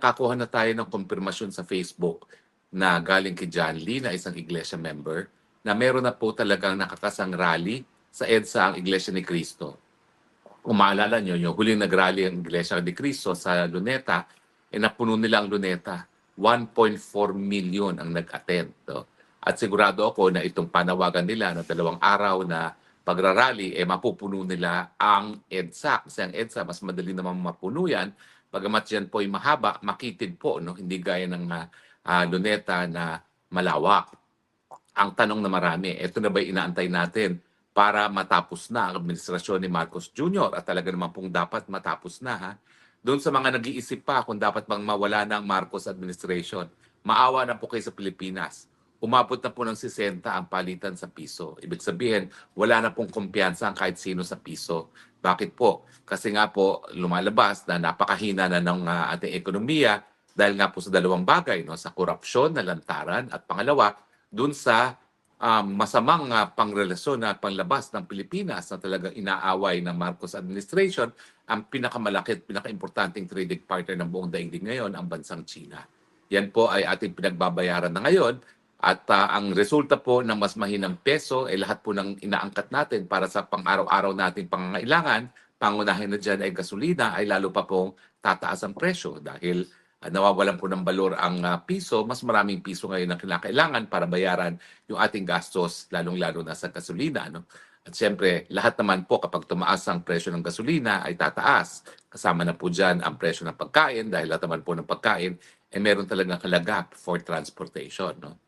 Nakakuha na tayo ng kumpirmasyon sa Facebook na galing kay John Lee na isang iglesia member na meron na po talagang nakakasang rally sa EDSA ang Iglesia ni Cristo. Kung maalala nyo, yung huling nag-rally ang Iglesia ni Cristo sa Luneta, napuno nila ang Luneta. 1.4 million ang nag-attend. No? At sigurado ako na itong panawagan nila na 2 araw na pagrarally, mapupuno nila ang EDSA. Kasi ang EDSA, mas madali naman mapuno yan. Pagamat yan po ay mahaba, makitid po, no? Hindi gaya ng Luneta na malawak. Ang tanong na marami, ito na ba inaantay natin para matapos na ang administrasyon ni Marcos Jr. at talaga naman pong dapat matapos na, ha? Doon sa mga nag-iisip pa kung dapat bang mawala na ang Marcos administration, maawa na po kayo sa Pilipinas. Umabot na po ng 60 ang palitan sa piso. Ibig sabihin, wala na pong kumpiyansa ang kahit sino sa piso. Bakit po? Kasi nga po lumalabas na napakahina na ng ating ekonomiya dahil nga po sa 2 bagay, no? Sa korupsyon na lantaran at pangalawa, dun sa masamang pangrelasyon na panglabas ng Pilipinas na talagang inaaway ng Marcos administration, ang pinakamalaki at pinakaimportanteng trading partner ng buong daigdig ngayon, ang bansang China. Yan po ay ating pinagbabayaran na ngayon at ang resulta po ng mas mahinang peso ay lahat po ng inaangkat natin para sa pang-araw-araw nating pangangailangan, pangunahin na dyan ay gasolina, ay lalo pa pong tataas ang presyo dahil nawawalan po ng balor ang piso, mas maraming piso ngayon ang kinakailangan para bayaran yung ating gastos, lalong-lalo na sa gasolina. No? At siyempre, lahat naman po kapag tumaas ang presyo ng gasolina ay tataas. Kasama na po dyan ang presyo ng pagkain dahil lahat naman po ng pagkain meron talagang kalagap for transportation. No?